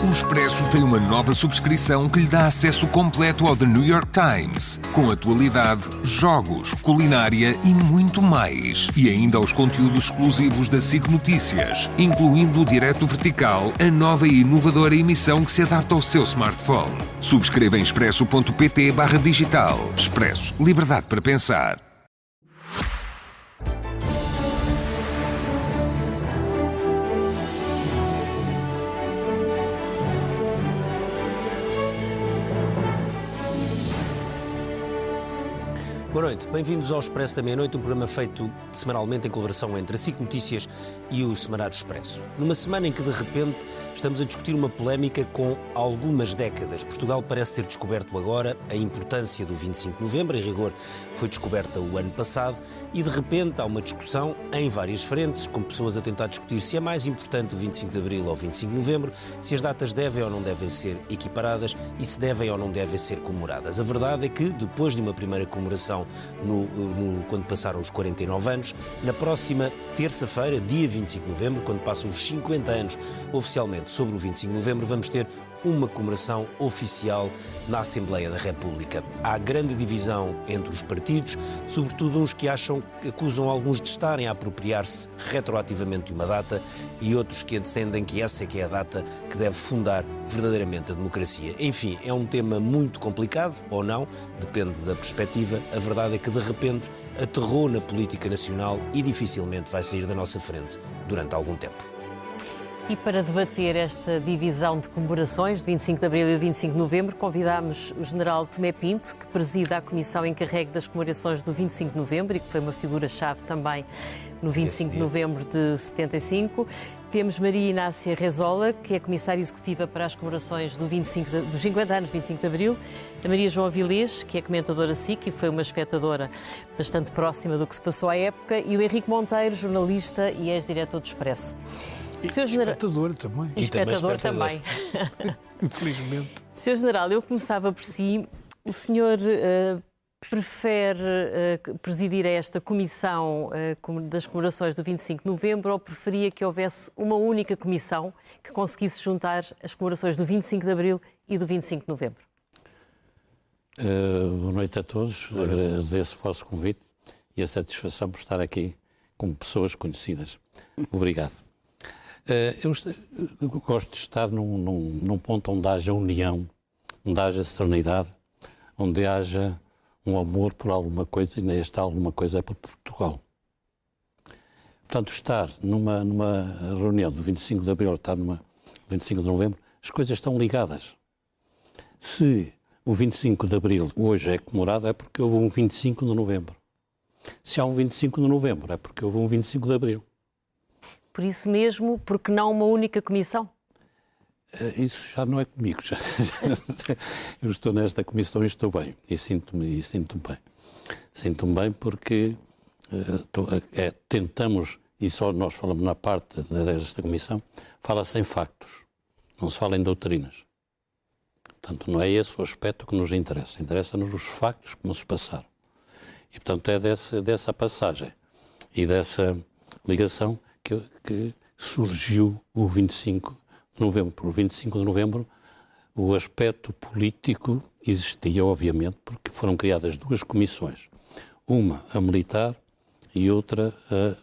O Expresso tem uma nova subscrição que lhe dá acesso completo ao The New York Times, com atualidade, jogos, culinária e muito mais. E ainda aos conteúdos exclusivos da SIC Notícias, incluindo o Direto Vertical, a nova e inovadora emissão que se adapta ao seu smartphone. Subscreva em expresso.pt/digital. Expresso. Liberdade para pensar. Boa noite, bem-vindos ao Expresso da Meia-Noite, um programa feito semanalmente em colaboração entre a SIC Notícias e o Semanário Expresso. Numa semana em que, de repente, estamos a discutir uma polémica com algumas décadas. Portugal parece ter descoberto agora a importância do 25 de novembro, em rigor foi descoberta o ano passado, e de repente há uma discussão em várias frentes, com pessoas a tentar discutir se é mais importante o 25 de abril ou o 25 de novembro, se as datas devem ou não devem ser equiparadas e se devem ou não devem ser comemoradas. A verdade é que, depois de uma primeira comemoração quando passaram os 49 anos, na próxima terça-feira, dia 25 de novembro, quando passam os 50 anos oficialmente sobre o 25 de novembro, vamos ter uma comemoração oficial na Assembleia da República. Há grande divisão entre os partidos, sobretudo uns que acusam alguns de estarem a apropriar-se retroativamente de uma data e outros que entendem que essa é que é a data que deve fundar verdadeiramente a democracia. Enfim, é um tema muito complicado, ou não, depende da perspectiva. A verdade é que, de repente, aterrou na política nacional e dificilmente vai sair da nossa frente durante algum tempo. E para debater esta divisão de comemorações de 25 de abril e 25 de novembro, convidámos o general Tomé Pinto, que presida a comissão encarregue das comemorações do 25 de novembro e que foi uma figura-chave também no 25 de novembro de 75. Temos Maria Inácia Rezola, que é comissária executiva para as comemorações dos 50 anos de 25 de abril. A Maria João Avilés, que é comentadora SIC e foi uma espectadora bastante próxima do que se passou à época. E o Henrique Monteiro, jornalista e ex-diretor do Expresso. Espectador também. Espectador também. Infelizmente. Sr. General, eu começava por si. O senhor prefere presidir esta comissão das comemorações do 25 de novembro ou preferia que houvesse uma única comissão que conseguisse juntar as comemorações do 25 de abril e do 25 de novembro? Boa noite a todos. Agradeço o vosso convite e a satisfação por estar aqui com pessoas conhecidas. Obrigado. Eu gosto de estar num ponto onde haja união, onde haja serenidade, onde haja um amor por alguma coisa, e nesta alguma coisa é por Portugal. Portanto, estar numa reunião do 25 de abril, estar numa 25 de novembro, as coisas estão ligadas. Se o 25 de abril hoje é comemorado, é porque houve um 25 de novembro. Se há um 25 de novembro, é porque houve um 25 de abril. Por isso mesmo, porque não uma única comissão? Isso já não é comigo. Eu estou nesta comissão e estou bem. E sinto-me bem. Sinto-me bem porque tentamos, e só nós falamos na parte desta comissão, fala-se em factos, não se fala em doutrinas. Portanto, não é esse o aspecto que nos interessa. Interessa-nos os factos como se passaram. E, portanto, é dessa passagem e dessa ligação que surgiu o 25 de novembro. Por 25 de novembro, o aspecto político existia, obviamente, porque foram criadas duas comissões. Uma, a militar, e outra,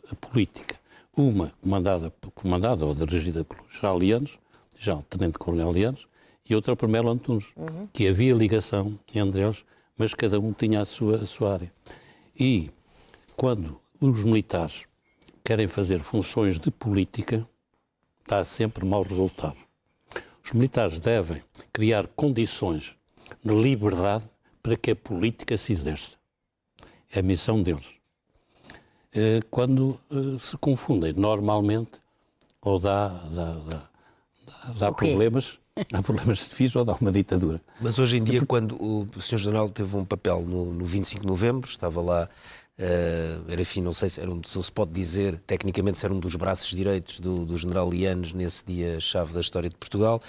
a política. Uma comandada ou dirigida pelo general Lianos, tenente-coronel Lianos, e outra por Melo Antunes, que havia ligação entre eles, mas cada um tinha a sua área. E quando os militares querem fazer funções de política, dá sempre mau resultado. Os militares devem criar condições de liberdade para que a política se exerça. É a missão deles. Quando se confundem, normalmente, ou dá problemas, há problemas de fios ou dá uma ditadura. Mas hoje em dia, quando o Sr. General teve um papel no 25 de novembro, estava lá, era enfim, não sei se se pode dizer, tecnicamente, se era um dos braços direitos do General Lianos nesse dia-chave da história de Portugal.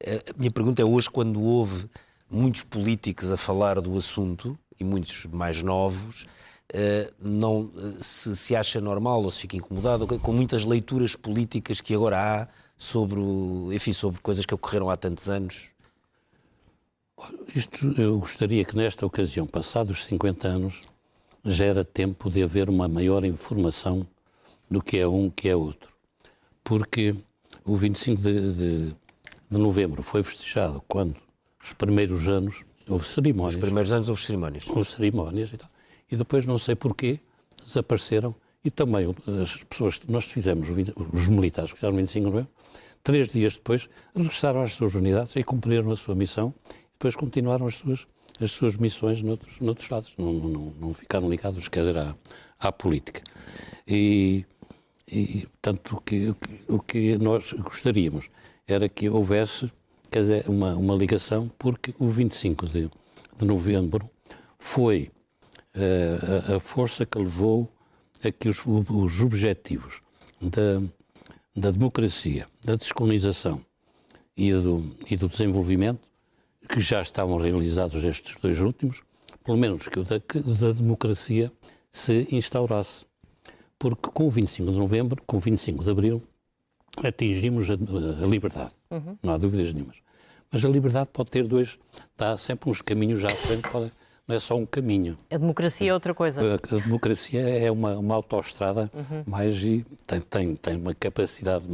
A minha pergunta é hoje, quando houve muitos políticos a falar do assunto, e muitos mais novos, se acha normal ou se fica incomodado com muitas leituras políticas que agora há sobre, sobre coisas que ocorreram há tantos anos? Eu gostaria que nesta ocasião, passados 50 anos, já era tempo de haver uma maior informação do que é um, que é outro. Porque o 25 de novembro foi festejado quando, os primeiros anos, houve cerimónias. Os primeiros anos houve cerimónias. Houve cerimónias e tal. E depois, não sei porquê, desapareceram. E também as pessoas que nós fizemos, os militares que fizeram o 25 de novembro, 3 dias depois, regressaram às suas unidades e cumpriram a sua missão. Depois continuaram as suas missões noutros lados. Não ficaram ligados, quer dizer, à política. Portanto, o que nós gostaríamos era que houvesse, quer dizer, uma ligação, porque o 25 de novembro foi a força que levou a que os objetivos da democracia, da descolonização e do desenvolvimento, que já estavam realizados estes 2 últimos, pelo menos que o da democracia se instaurasse. Porque com o 25 de novembro, com o 25 de abril, atingimos a liberdade. Não há dúvidas nenhumas. Mas a liberdade pode ter dá sempre uns caminhos já à frente, não é só um caminho. A democracia é outra coisa. A democracia é uma autoestrada e tem uma capacidade de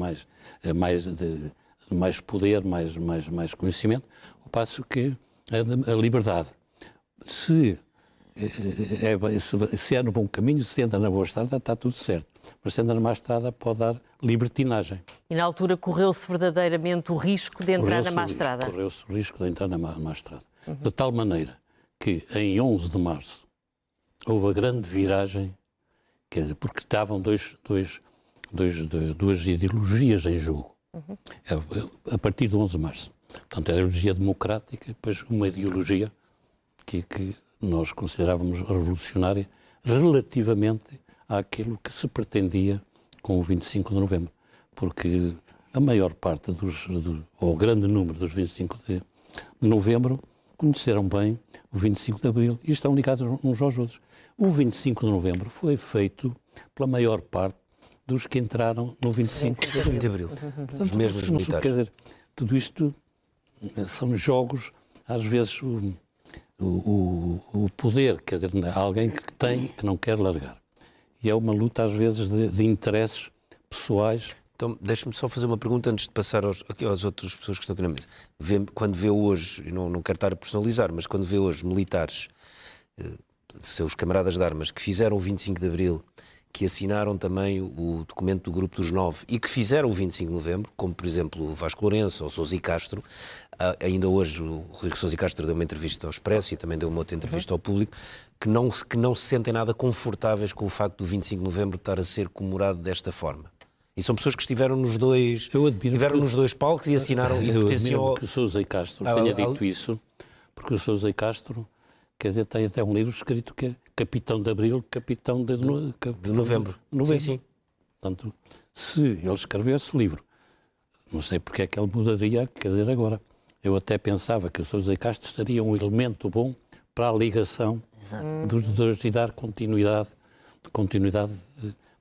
mais poder, mais conhecimento, ao passo que a liberdade, se é no bom caminho, se anda na boa estrada, está tudo certo. Mas se anda na má estrada, pode dar libertinagem. E na altura correu-se verdadeiramente o risco de entrar na má estrada? Correu-se o risco de entrar na má estrada. De tal maneira que em 11 de março houve a grande viragem, quer dizer, porque estavam duas ideologias em jogo. A partir de 11 de março. Portanto, a ideologia democrática, depois uma ideologia que nós considerávamos revolucionária relativamente àquilo que se pretendia com o 25 de novembro. Porque a maior parte ou o grande número dos 25 de novembro conheceram bem o 25 de abril e estão ligados uns aos outros. O 25 de novembro foi feito pela maior parte dos que entraram no 25 de abril. Portanto, os mesmos militares. Quer dizer, tudo isto são jogos, às vezes o poder, quer dizer, alguém que tem, que não quer largar. E é uma luta, às vezes, de interesses pessoais. Então, deixe-me só fazer uma pergunta antes de passar às outras pessoas que estão aqui na mesa. Quando vê hoje, não quero estar a personalizar, mas quando vê hoje militares, seus camaradas de armas, que fizeram o 25 de Abril, que assinaram também o documento do Grupo dos 9 e que fizeram o 25 de Novembro, como por exemplo o Vasco Lourenço ou Sousa e Castro, ainda hoje o Rodrigo Sousa e Castro deu uma entrevista ao Expresso e também deu uma outra entrevista ao Público, que não se sentem nada confortáveis com o facto do 25 de Novembro estar a ser comemorado desta forma. E são pessoas que estiveram nos dois palcos e assinaram e pertenciam que o Sousa e Castro tenha dito isso, porque o Sousa e Castro, quer dizer, tem até um livro escrito que é Capitão de Abril, Capitão de Novembro. Sim. Portanto, se ele escreveu esse livro, não sei porque é que ele mudaria, quer dizer, agora. Eu até pensava que o Sousa e Castro seria um elemento bom para a ligação dos dois e dar continuidade,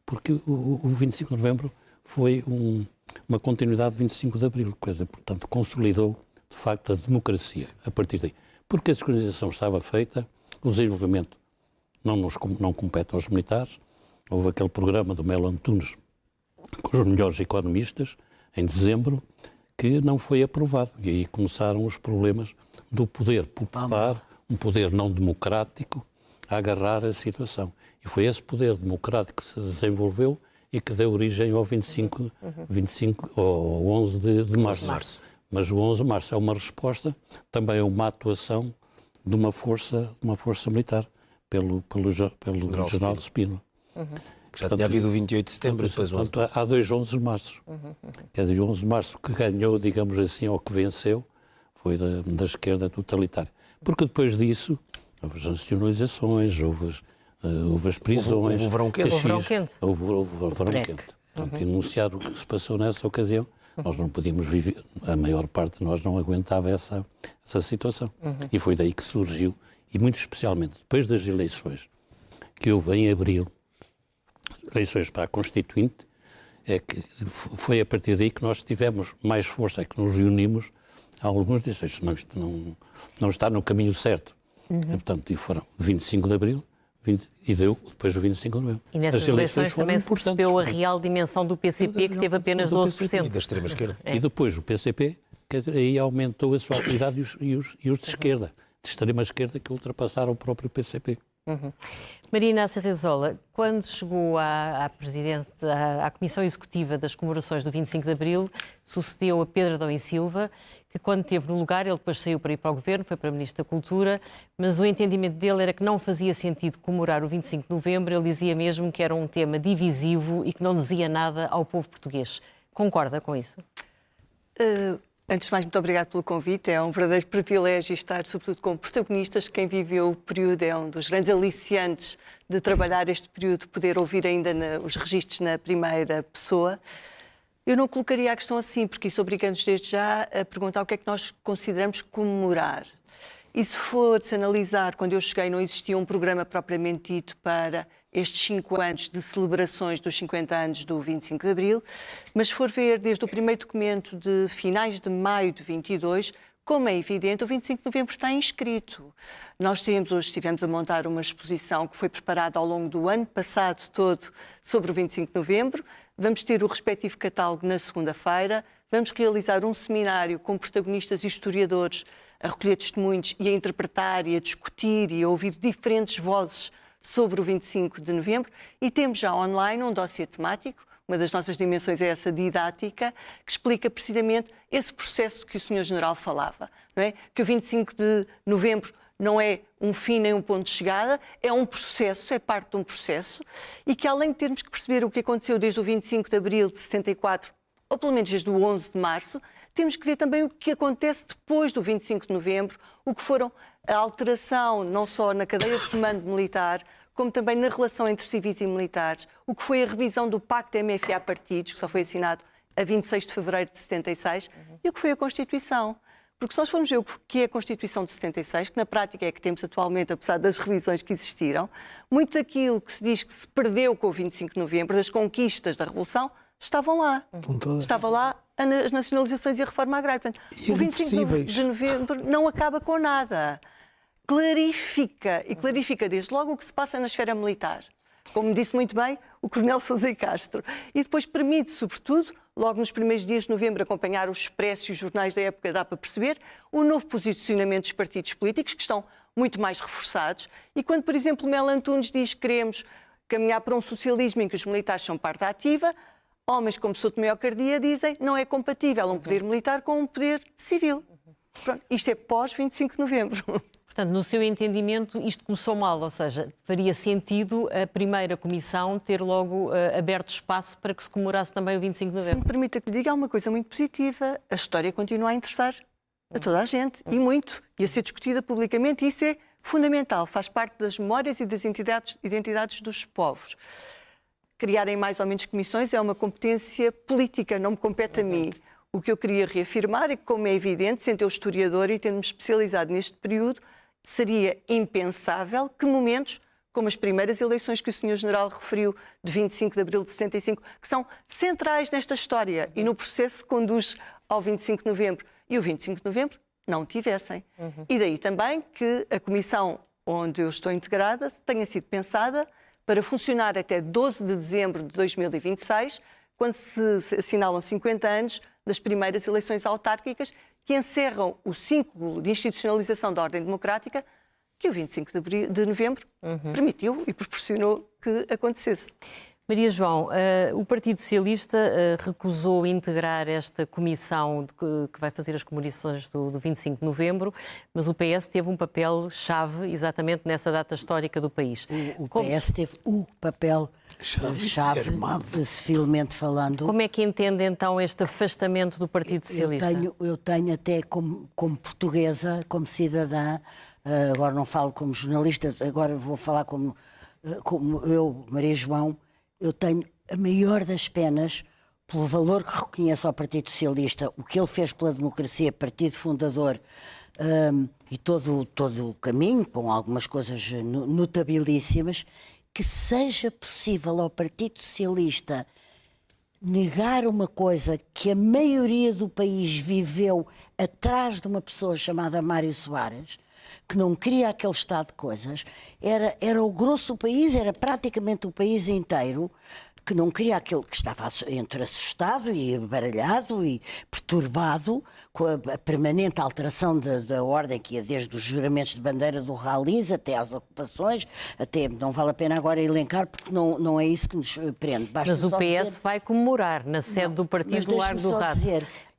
porque o 25 de novembro foi uma continuidade de 25 de abril, coisa, portanto, consolidou, de facto, a democracia a partir daí. Porque a descolonização estava feita, o desenvolvimento não compete aos militares. Houve aquele programa do Melo Antunes com os melhores economistas, em dezembro, que não foi aprovado. E aí começaram os problemas do poder popular, um poder não democrático, a agarrar a situação. E foi esse poder democrático que se desenvolveu e que deu origem ao 25 ou 11 de março. Mas o 11 de março é uma resposta, também é uma atuação de uma força militar, pelo general Spínola. Que já tinha havido o 28 de setembro e depois o 11 de março. Há 2 11 de março. Quer dizer, o 11 de março que ganhou, digamos assim, ou que venceu, foi da esquerda totalitária. Porque depois disso, houve as nacionalizações, houve as prisões. Houve o verão quente. Houve o verão quente. Portanto, enunciar o que se passou nessa ocasião, nós não podíamos viver, a maior parte de nós não aguentava essa situação. E foi daí que surgiu, e muito especialmente depois das eleições, que houve em abril, eleições para a Constituinte, é que foi a partir daí que nós tivemos mais força, é que nos reunimos. Alguns disseram, isto não está no caminho certo. E, portanto, foram 25 de Abril e deu depois o 25 de Novembro. E nessas eleições também se percebeu a real dimensão do PCP, que teve apenas 12%. E da extrema-esquerda. E depois o PCP, que aí aumentou a sua atividade e os de esquerda, de extrema-esquerda, que ultrapassaram o próprio PCP. Maria Inácia Rezola, quando chegou à Comissão Executiva das Comemorações do 25 de Abril, sucedeu a Pedro Adão e Silva, que quando esteve no lugar, ele depois saiu para ir para o Governo, foi para Ministro da Cultura, mas o entendimento dele era que não fazia sentido comemorar o 25 de Novembro, ele dizia mesmo que era um tema divisivo e que não dizia nada ao povo português. Concorda com isso? Antes de mais, muito obrigado pelo convite. É um verdadeiro privilégio estar, sobretudo, com protagonistas. Quem viveu o período é um dos grandes aliciantes de trabalhar este período, poder ouvir ainda os registros na primeira pessoa. Eu não colocaria a questão assim, porque isso obriga-nos desde já a perguntar o que é que nós consideramos comemorar. E se for-se analisar, quando eu cheguei não existia um programa propriamente dito para estes 5 anos de celebrações dos 50 anos do 25 de Abril, mas se for ver desde o primeiro documento de finais de maio de 22, como é evidente, o 25 de Novembro está inscrito. Nós hoje estivemos a montar uma exposição que foi preparada ao longo do ano passado todo sobre o 25 de Novembro. Vamos ter o respectivo catálogo na segunda-feira. Vamos realizar um seminário com protagonistas e historiadores a recolher testemunhos e a interpretar e a discutir e a ouvir diferentes vozes sobre o 25 de novembro. E temos já online um dossiê temático, uma das nossas dimensões é essa didática, que explica precisamente esse processo que o Sr. General falava, não é? Que o 25 de novembro não é um fim nem um ponto de chegada, é um processo, é parte de um processo, e que além de termos que perceber o que aconteceu desde o 25 de abril de 74, ou pelo menos desde o 11 de março, temos que ver também o que acontece depois do 25 de novembro, o que foram a alteração não só na cadeia de comando militar, como também na relação entre civis e militares, o que foi a revisão do Pacto MFA-Partidos, que só foi assinado a 26 de fevereiro de 76, e o que foi a Constituição. Porque se nós formos ver o que é a Constituição de 76, que na prática é a que temos atualmente, apesar das revisões que existiram, muito daquilo que se diz que se perdeu com o 25 de novembro, das conquistas da Revolução, estavam lá. Estava lá as nacionalizações e a reforma agrária. Portanto, o 25 de novembro não acaba com nada. Clarifica, e clarifica desde logo o que se passa na esfera militar. Como disse muito bem o Coronel Sousa e Castro. E depois permite, sobretudo, logo nos primeiros dias de novembro, acompanhar os expressos e os jornais da época, dá para perceber o novo posicionamento dos partidos políticos, que estão muito mais reforçados. E quando, por exemplo, Mel Antunes diz que queremos caminhar para um socialismo em que os militares são parte ativa, homens como Souto Miocardia dizem que não é compatível um poder militar com um poder civil. Pronto, isto é pós-25 de novembro. Portanto, no seu entendimento, isto começou mal, ou seja, faria sentido a primeira comissão ter logo aberto espaço para que se comemorasse também o 25 de novembro. Se me permita que lhe diga, há uma coisa muito positiva. A história continua a interessar a toda a gente, e muito, e a ser discutida publicamente, e isso é fundamental, faz parte das memórias e das identidades dos povos. Criarem mais ou menos comissões é uma competência política, não me compete a mim. O que eu queria reafirmar é que, como é evidente, sendo eu historiador e tendo-me especializado neste período, seria impensável que momentos como as primeiras eleições que o Sr. General referiu, de 25 de abril de 65, que são centrais nesta história e no processo que conduz ao 25 de novembro, e o 25 de novembro não tivessem. E daí também que a comissão onde eu estou integrada tenha sido pensada para funcionar até 12 de dezembro de 2026, quando se assinalam 50 anos das primeiras eleições autárquicas, que encerram o ciclo de institucionalização da ordem democrática que o 25 de novembro permitiu e proporcionou que acontecesse. Maria João, o Partido Socialista recusou integrar esta comissão que vai fazer as comemorações do 25 de novembro, mas o PS teve um papel-chave exatamente nessa data histórica do país. O PS teve o papel-chave, civilmente falando. Como é que entende então este afastamento do Partido Socialista? Eu tenho até como portuguesa, como cidadã, agora não falo como jornalista, agora vou falar como eu, Maria João, eu tenho a maior das penas pelo valor que reconheço ao Partido Socialista, o que ele fez pela democracia, partido fundador, e todo o caminho, com algumas coisas notabilíssimas, que seja possível ao Partido Socialista negar uma coisa que a maioria do país viveu atrás de uma pessoa chamada Mário Soares, que não queria aquele estado de coisas, era o grosso do país, era praticamente o país inteiro, que não queria aquele que estava entre assustado e baralhado e perturbado com a permanente alteração da ordem que ia desde os juramentos de bandeira do Ralis até às ocupações, até não vale a pena agora elencar porque não é isso que nos prende. Basta Mas o só PS dizer... vai comemorar na sede do partido do Largo do Rato.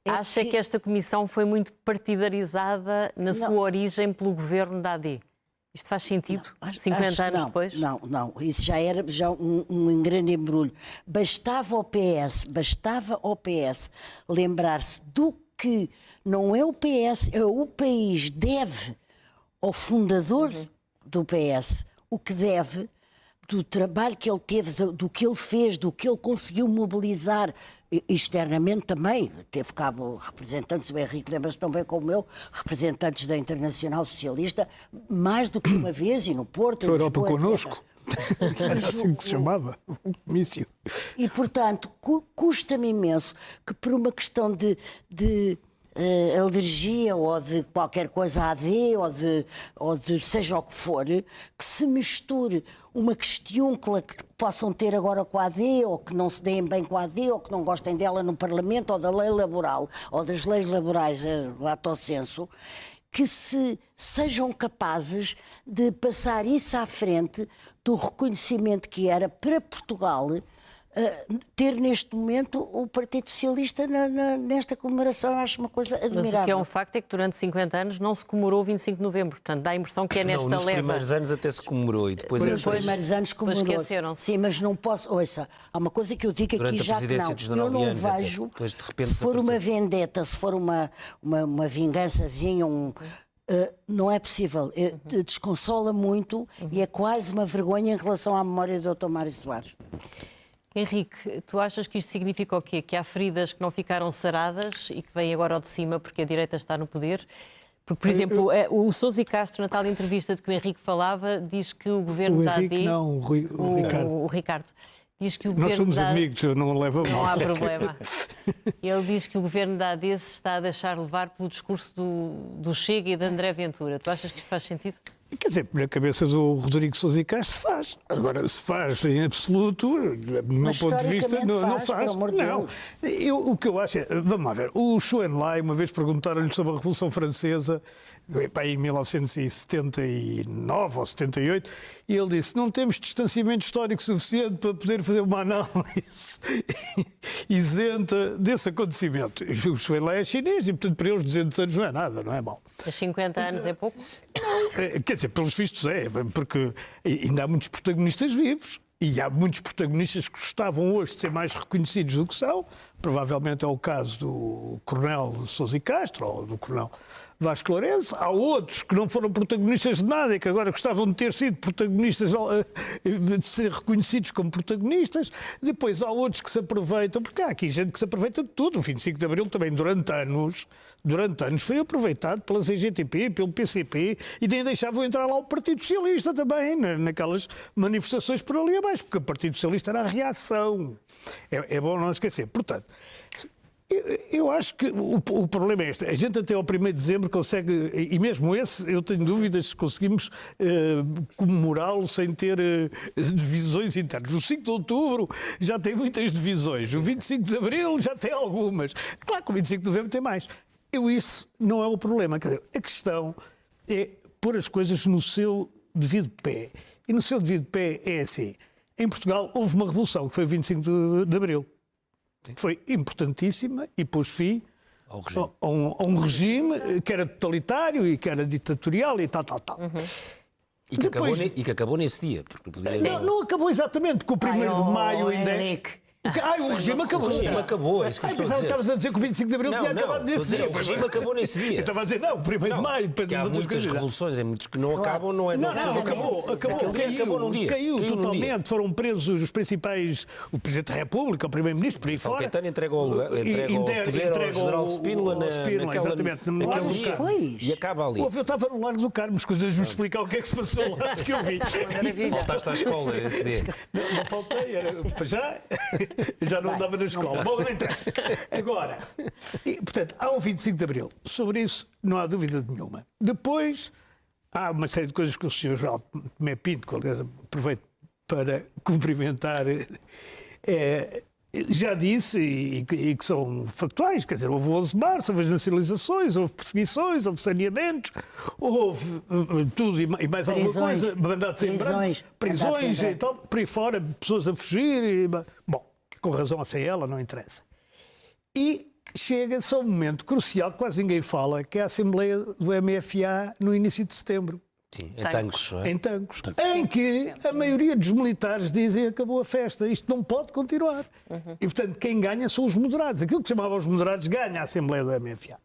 Acha que esta comissão foi muito partidarizada na sua origem pelo governo da AD? Isto faz sentido? 50 anos depois? Não. Isso já era um grande embrulho. Bastava ao PS lembrar-se do que não é o PS, é o país deve ao fundador do PS, o que deve do trabalho que ele teve, do que ele fez, do que ele conseguiu mobilizar externamente também. Teve cabo representantes, o Henrique lembra-se tão bem como eu, representantes da Internacional Socialista, mais do que uma vez, e no Porto, a Europa connosco. Era assim que se chamava, o comício. E, portanto, custa-me imenso que por uma questão de alergia ou de qualquer coisa AD ou de seja o que for, que se misture uma questiúncula que possam ter agora com a AD ou que não se deem bem com a AD ou que não gostem dela no Parlamento ou da lei laboral ou das leis laborais lato sensu, que sejam capazes de passar isso à frente do reconhecimento que era para Portugal ter neste momento o Partido Socialista nesta comemoração. Acho uma coisa admirável. Mas o que é um facto é que durante 50 anos não se comemorou o 25 de novembro. Portanto, dá a impressão que é nesta leva. Nos primeiros anos até se comemorou e depois... Nos primeiros anos comemorou-se. Sim, mas não posso... Ouça, há uma coisa que eu digo aqui já que não. Eu não vejo, se for uma vendetta, se for uma vingançazinha, não é possível. Desconsola muito e é quase uma vergonha em relação à memória do Dr. Mário Soares. Henrique, tu achas que isto significa o quê? Que há feridas que não ficaram saradas e que vêm agora ao de cima porque a direita está no poder? Porque, por exemplo, o Sousa e Castro, na tal entrevista de que o Henrique falava, diz que o governo da AD... Não, o Ricardo. O Ricardo. Diz que o Nós somos da... amigos, eu não levo a mal. Não há problema. Ele diz que o governo da AD se está a deixar levar pelo discurso do Chega e de André Ventura. Tu achas que isto faz sentido? Quer dizer, na cabeça do Rodrigo Sousa e Castro faz. Agora, se faz em absoluto, do meu ponto de vista, não faz. Não. O que eu acho é, vamos lá ver, o Chou Enlai, uma vez perguntaram-lhe sobre a Revolução Francesa, em 1979 ou 78, e ele disse, não temos distanciamento histórico suficiente para poder fazer uma análise isenta desse acontecimento. O Chou Enlai é chinês e, portanto, para eles 200 anos não é nada, não é mal. Mas 50 anos é pouco? Quer dizer, pelos vistos porque ainda há muitos protagonistas vivos e há muitos protagonistas que gostavam hoje de ser mais reconhecidos do que são. Provavelmente é o caso do Coronel Sousa e Castro ou do Coronel Vasco Lourenço. Há outros que não foram protagonistas de nada e que agora gostavam de ter sido protagonistas, de ser reconhecidos como protagonistas. Depois há outros que se aproveitam, porque há aqui gente que se aproveita de tudo. O 25 de Abril também, durante anos foi aproveitado pela CGTP, pelo PCP e nem deixavam entrar lá o Partido Socialista também, naquelas manifestações por ali abaixo, porque o Partido Socialista era a reação. É bom não esquecer. Portanto, eu acho que o problema é este. A gente até ao 1º de dezembro consegue, e mesmo esse, eu tenho dúvidas se conseguimos comemorá-lo sem ter divisões internas. O 5 de outubro já tem muitas divisões. O 25 de abril já tem algumas. Claro que o 25 de novembro tem mais. Isso não é o problema. Quer dizer, a questão é pôr as coisas no seu devido pé. E no seu devido pé é assim. Em Portugal houve uma revolução, que foi o 25 de abril. Foi importantíssima e pôs fim a um regime que era totalitário e que era ditatorial e tal. E que acabou nesse dia. Porque não acabou exatamente, porque o 1º de maio ainda é... o regime acabou. O regime acabou, é isso que eu estou a dizer. Estavas a dizer que o 25 de Abril tinha acabado nesse dia. O regime acabou nesse dia. Eu estava a dizer, não, o 1º de Maio, depois das há outras muitas coisas. revoluções, há muitos que não acabam, não é? Não, acabou num dia. Caiu totalmente, foram presos os principais, o Presidente da República, o Primeiro-Ministro, por aí fora. Caetano entregou o poder ao General Spínola naquele dia. E acaba ali. Eu estava no Largo do Carmo, as coisas me explicar o que é que se passou lá, porque eu vi. Voltaste à escola esse dia. Não faltei, era para já. Eu já não andava na escola. Bom, não interessa. Agora, portanto, há o 25 de Abril. Sobre isso não há dúvida nenhuma. Depois, há uma série de coisas que o Sr. João Tomé Pinto, que aliás aproveito para cumprimentar, já disse e que são factuais, quer dizer, houve 11 de março, houve as nacionalizações, houve perseguições, houve saneamentos, houve tudo e mais alguma coisa, mandatos em branco, prisões e tal, por aí fora, pessoas a fugir, bom, com razão a ser ela, não interessa. E chega-se a um momento crucial que quase ninguém fala, que é a Assembleia do MFA no início de setembro. Sim, em Tancos, não é? Em Tancos, em que a maioria dos militares dizem acabou a festa, isto não pode continuar. E, portanto, quem ganha são os moderados. Aquilo que chamava os moderados ganha a Assembleia do MFA.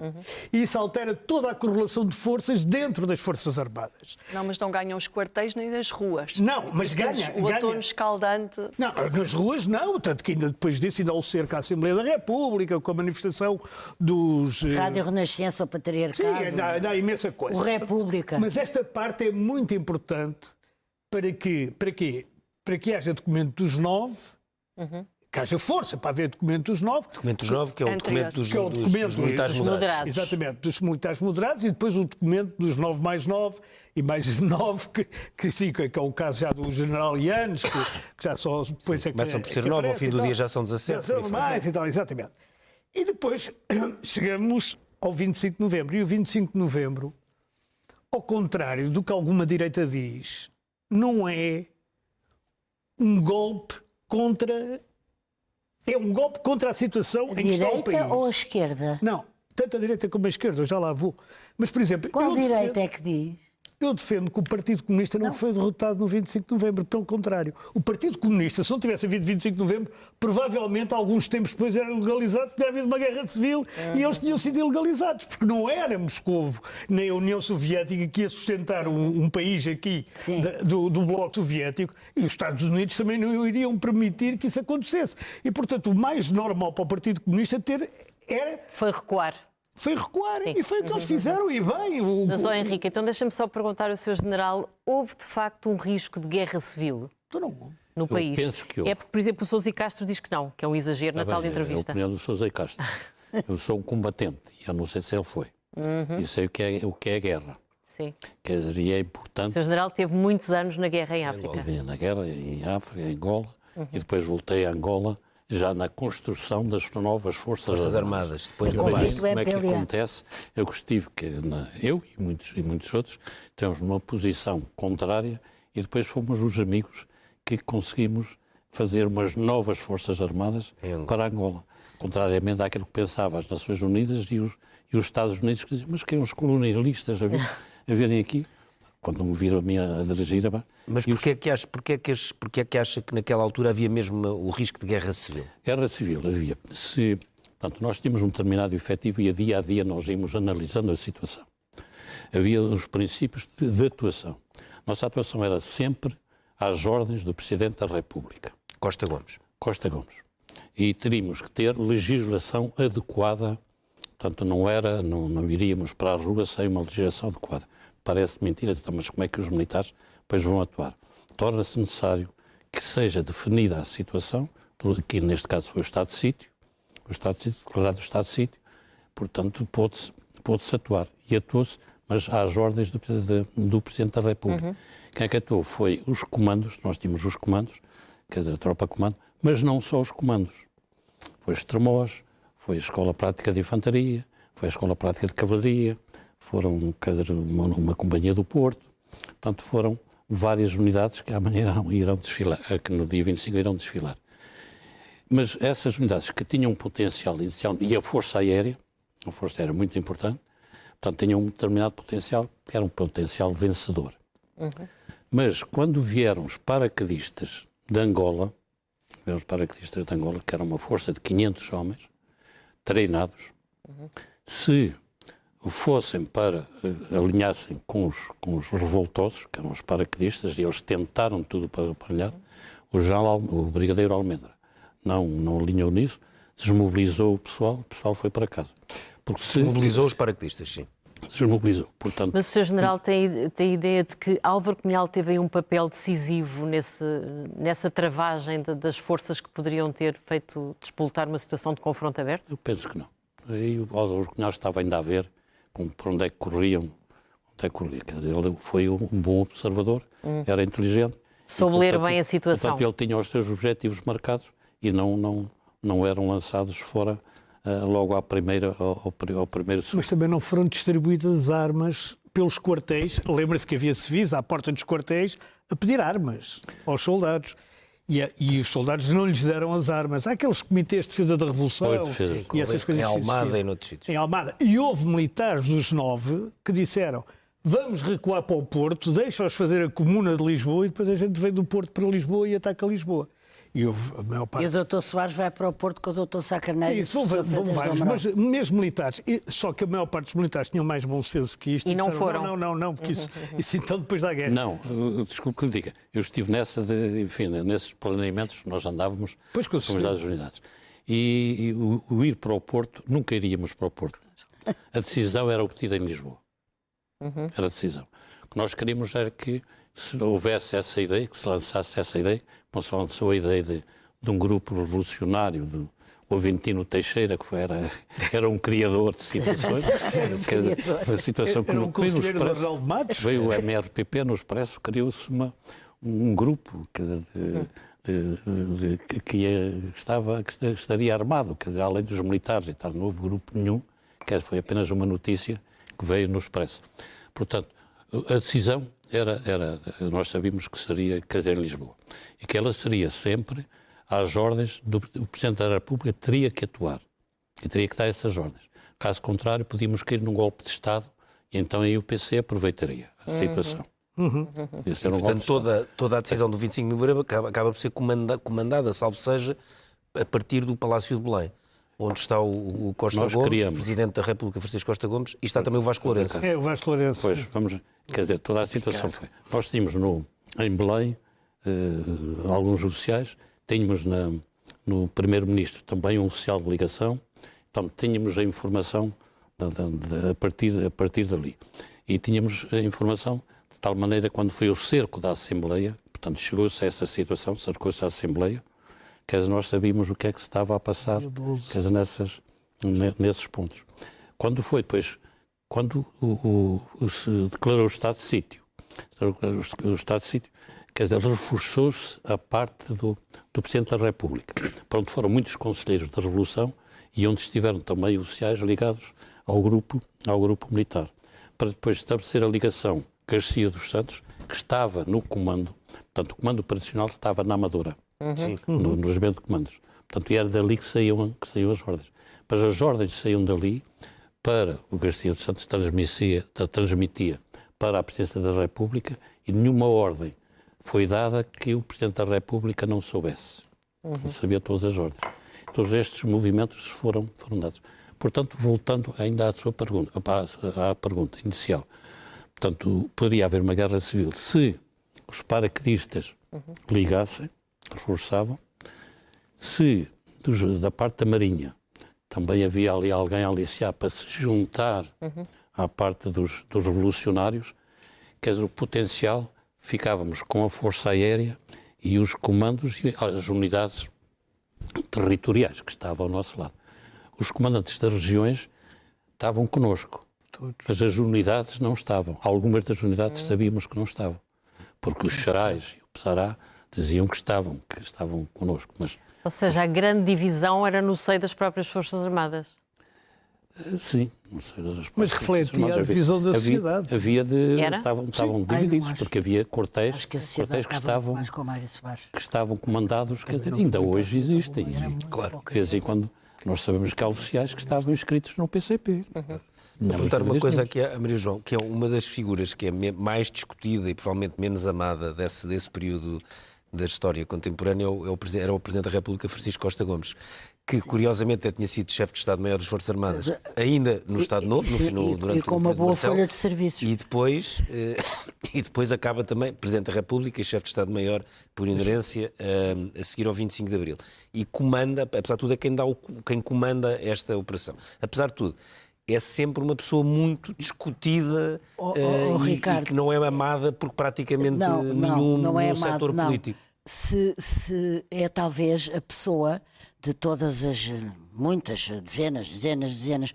E isso altera toda a correlação de forças dentro das Forças Armadas. Não, mas não ganham os quartéis nem das ruas. Não, mas ganha. O outono escaldante. Não, nas ruas não, tanto que ainda depois disso ainda há o cerco à Assembleia da República, com a manifestação dos... Rádio Renascença, o Patriarcado. Sim, ainda há imensa coisa. O República. Mas esta parte é muito importante para que haja documento dos 9, que haja força para haver documento dos 9. Documento dos 9, que é o documento dos militares moderados. Exatamente, dos militares moderados, e depois o documento dos 9 mais 9 e mais 9, que é o caso já do general Yanes, que já só depois é que... Começam por ser 9, ao fim do dia já são 17. Já são mais e tal, exatamente. E depois chegamos ao 25 de novembro. E o 25 de novembro, ao contrário do que alguma direita diz, não é um golpe contra... É um golpe contra a situação em que está o país. A direita ou a esquerda? Não, tanto a direita como a esquerda, eu já lá vou. Mas, por exemplo... Qual direita é que diz? Eu defendo que o Partido Comunista não foi derrotado no 25 de novembro, pelo contrário. O Partido Comunista, se não tivesse havido 25 de novembro, provavelmente alguns tempos depois era legalizado, tinha havido uma guerra civil e eles tinham sido ilegalizados, porque não era Moscovo nem a União Soviética que ia sustentar um país aqui do Bloco Soviético, e os Estados Unidos também não iriam permitir que isso acontecesse. E, portanto, o mais normal para o Partido Comunista era... Foi recuar. Foi recuar, e foi o que eles fizeram, e bem. Mas, Henrique, então deixa-me só perguntar ao Sr. General, houve de facto um risco de guerra civil no país? Penso que houve. É porque, por exemplo, o Sousa Castro diz que não, que é um exagero na tal entrevista. É a opinião do Sousa Castro. Eu sou um combatente, e eu não sei se ele foi. E sei o que é guerra. Sim. Quer dizer, e é importante... O Sr. General teve muitos anos na guerra em África. Na guerra em África, em Angola, e depois voltei a Angola, já na construção das novas Forças Armadas. Depois da Como é que acontece? Eu estive, eu e muitos outros, temos uma posição contrária e depois fomos os amigos que conseguimos fazer umas novas Forças Armadas para Angola. Contrariamente àquilo que pensavam as Nações Unidas e os Estados Unidos, que diziam, mas quem os colonialistas a virem aqui? Quando me viram a mim a dirigir... Mas porquê é que acha que naquela altura havia mesmo o risco de guerra civil? Guerra civil havia. Portanto, nós tínhamos um determinado efetivo e dia a dia nós íamos analisando a situação. Havia os princípios de atuação. Nossa atuação era sempre às ordens do Presidente da República. Costa Gomes. E teríamos que ter legislação adequada. Portanto, não iríamos para a rua sem uma legislação adequada. Parece mentira, mas como é que os militares depois vão atuar? Torna-se necessário que seja definida a situação, que neste caso foi o estado de sítio, declarado o estado de sítio, portanto pôde-se atuar. E atuou-se, mas às ordens do Presidente da República. Quem é que atuou? Foi os comandos, nós tínhamos os comandos, quer dizer, a tropa comando, mas não só os comandos. Foi os Tremós, foi a Escola Prática de Infantaria, foi a Escola Prática de Cavalaria, foram uma companhia do Porto, portanto foram várias unidades que amanhã irão desfilar, que no dia 25 irão desfilar. Mas essas unidades que tinham um potencial inicial, e a Força Aérea muito importante, portanto tinham um determinado potencial, que era um potencial vencedor. Mas quando vieram os paraquedistas de Angola, que era uma força de 500 homens, treinados, se fossem alinhassem com os revoltosos, que eram os paraquedistas, e eles tentaram tudo para alinhar, o brigadeiro Almendra não alinhou nisso, desmobilizou o pessoal foi para casa. Desmobilizou os paraquedistas, sim. desmobilizou. Portanto, Mas o Sr. General tem a ideia de que Álvaro Cunhal teve aí um papel decisivo nessa travagem das forças que poderiam ter feito despoltar uma situação de confronto aberto? eu penso que não. Aí o Álvaro Cunhal estava ainda a ver por onde é que corriam. Quer dizer, ele foi um bom observador, era inteligente. Soube ler bem a situação. Portanto, ele tinha os seus objetivos marcados e não eram lançados fora logo ao primeiro. Mas também não foram distribuídas armas pelos quartéis. Lembra-se que havia civis à porta dos quartéis a pedir armas aos soldados. E os soldados não lhes deram as armas. Há aqueles comitês de defesa da Revolução e essas coisas. Em Almada e noutros sítios. Em Almada. E houve militares dos 9 que disseram: vamos recuar para o Porto, deixa-os fazer a Comuna de Lisboa e depois a gente vem do Porto para Lisboa e ataca Lisboa. E houve a maior parte. E o Dr. Soares vai para o Porto com o Dr. Sá Carneiro. Sim, vão vários, mas mesmo militares. Só que a maior parte dos militares tinham mais bom senso que isto. E não disseram, foram. Não, porque isso então depois da guerra. Não, desculpe que lhe diga. Eu estive nesses planeamentos, nós andávamos Pois, com as unidades. E o ir para o Porto, nunca iríamos para o Porto. A decisão era obtida em Lisboa. Era a decisão. O que nós queríamos era que se houvesse essa ideia, que se lançasse essa ideia, como se lançou a ideia de um grupo revolucionário, o Aventino Teixeira, que era um criador de situações. Quer dizer, a situação que um conselheiro do Arnaldo Matos. Veio o MRPP no Expresso, criou-se um grupo que estaria armado, quer dizer, além dos militares e tal, não houve grupo nenhum, que foi apenas uma notícia que veio no Expresso. Portanto, a decisão nós sabíamos que seria em Lisboa e que ela seria sempre às ordens do Presidente da República, teria que atuar e teria que dar essas ordens. Caso contrário, podíamos cair num golpe de Estado e então aí o PC aproveitaria a situação. Portanto, toda a decisão do 25 de novembro acaba por ser comandada, salvo seja, a partir do Palácio de Belém, onde está o Costa Gomes, Presidente da República, Francisco Costa Gomes, e está também o Vasco Lourenço. É, o Vasco Lourenço. Pois, quer dizer, toda a situação foi. Nós tínhamos em Belém alguns oficiais, tínhamos no Primeiro-Ministro também um oficial de ligação, então tínhamos a informação a partir dali. E tínhamos a informação de tal maneira, quando foi o cerco da Assembleia, portanto, chegou-se a essa situação, cercou-se a Assembleia, quer dizer, nós sabíamos o que é que se estava a passar, quer dizer, nesses pontos. Quando foi depois, quando se declarou o estado de sítio, quer dizer, reforçou-se a parte do Presidente da República, para onde foram muitos conselheiros da Revolução e onde estiveram também oficiais ligados ao grupo militar, para depois estabelecer a ligação Garcia dos Santos, que estava no comando, portanto, o comando operacional estava na Amadora, no regimento de comandos. Portanto, era dali que saíam as ordens. Mas as ordens saíam dali para o Garcia dos Santos transmitia para a Presidência da República e nenhuma ordem foi dada que o Presidente da República não soubesse. Não sabia todas as ordens. Todos estes movimentos foram dados. Portanto, voltando ainda à sua pergunta, à pergunta inicial, portanto, poderia haver uma guerra civil se os paraquedistas ligassem, reforçavam, se da parte da Marinha também havia ali alguém a aliciar para se juntar à parte dos revolucionários, quer dizer, o potencial, ficávamos com a Força Aérea e os comandos e as unidades territoriais que estavam ao nosso lado. Os comandantes das regiões estavam connosco, mas as unidades não estavam. Algumas das unidades sabíamos que não estavam, porque os Xarais e o Pessará diziam que estavam connosco. Mas, ou seja, a grande divisão era no seio das próprias Forças Armadas. Sim, no seio das próprias mas refletia a divisão da sociedade. Estavam divididos, porque havia quartéis que estavam comandados, quer dizer, ainda hoje existem. Claro, de vez em quando nós sabemos que há oficiais que estavam inscritos no PCP. Vou perguntar uma coisa aqui à Maria João, que é uma das figuras que é mais discutida e provavelmente menos amada desse período da história contemporânea, era o Presidente da República, Francisco Costa Gomes, que curiosamente tinha sido chefe de Estado-Maior das Forças Armadas, ainda no Estado Novo, durante e com uma boa folha de serviços. E depois acaba também Presidente da República e chefe de Estado-Maior, por inerência, a seguir ao 25 de Abril. E comanda, apesar de tudo, é quem comanda esta operação. Apesar de tudo, é sempre uma pessoa muito discutida e Ricardo, que não é amada por praticamente não é nenhum setor político. Se é talvez a pessoa de todas as muitas, dezenas,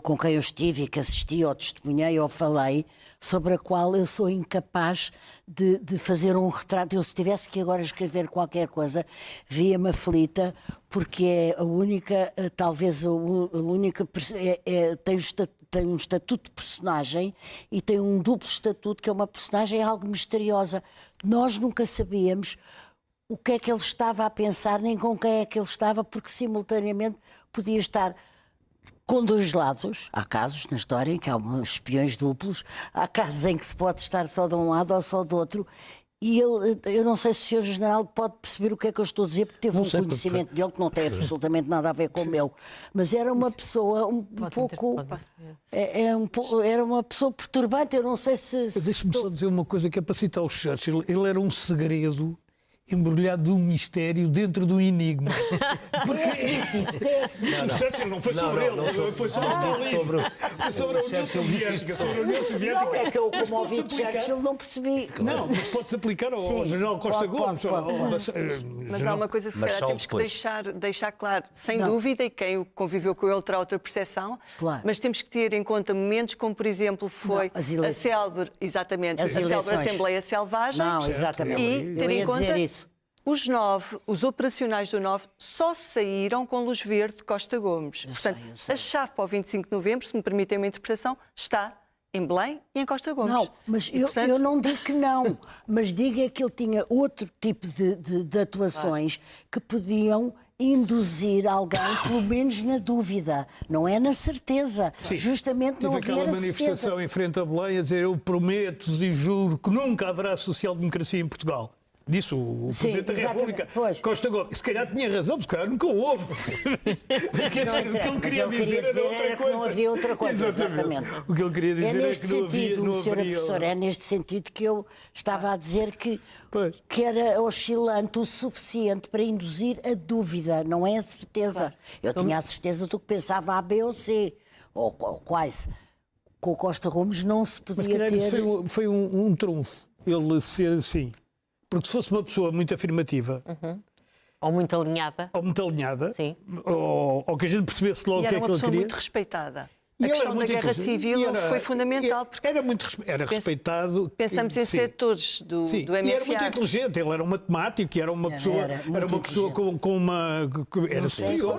com quem eu estive e que assisti ou testemunhei ou falei, sobre a qual eu sou incapaz de fazer um retrato. Eu, se tivesse que agora escrever qualquer coisa, via-me aflita, porque é a única, talvez a única, tem um estatuto de personagem e tem um duplo estatuto, que é uma personagem algo misteriosa. Nós nunca sabíamos o que é que ele estava a pensar, nem com quem é que ele estava, porque simultaneamente podia estar com dois lados. Há casos na história em que há espiões duplos, há casos em que se pode estar só de um lado ou só do outro. E eu não sei se o Sr. General pode perceber o que é que eu estou a dizer, porque teve um conhecimento dele que não tem absolutamente nada a ver com o meu. Mas era uma pessoa era uma pessoa perturbante. Eu não sei se... Deixe-me só dizer uma coisa que é para citar o Churchill. Ele era um segredo embrulhado de um mistério dentro de um enigma. O Churchill não foi sobre ele, foi sobre a União Soviética. Não, é que eu, como ouvi de Churchill, não percebi. Não, mas pode-se aplicar ao General Costa Gomes. Mas há uma coisa que se calhar temos que deixar claro, sem dúvida, e quem conviveu com ele terá outra percepção, mas temos que ter em conta momentos como, por exemplo, foi a célebre, exatamente, a célebre Assembleia Selvagem. Não, exatamente. E ter em conta os operacionais do 9 só saíram com luz verde de Costa Gomes. Portanto, a chave para o 25 de novembro, se me permitem uma interpretação, está em Belém e em Costa Gomes. Não, mas eu não digo que não, mas digo é que ele tinha outro tipo de atuações que podiam induzir alguém, pelo menos na dúvida, não é na certeza. Sim. Justamente não havia aquela manifestação em frente a Belém a dizer: eu prometo e juro que nunca haverá social-democracia em Portugal. Disse o Presidente da República. Pois. Costa Gomes. Se calhar tinha razão, porque calhar nunca houve. Mas quer dizer, o que ele queria dizer era outra coisa. Não havia outra coisa, exatamente. O que ele queria dizer é neste sentido, Sra. Professora, é neste sentido que eu estava a dizer que era oscilante o suficiente para induzir a dúvida, não é a certeza. Claro. Eu tinha a certeza do que pensava A, B ou C, ou quase. Com o Costa Gomes não se podia ter... Mas foi um trunfo, ele ser assim. Porque se fosse uma pessoa muito afirmativa... Ou muito alinhada. Sim. Ou que a gente percebesse logo o que é que ele queria. E era uma pessoa muito respeitada. A questão da guerra civil foi fundamental. Porque era respeitado. Pensamos em setores do MFA. E era muito inteligente. Ele era um matemático, era uma pessoa com uma... Era superior.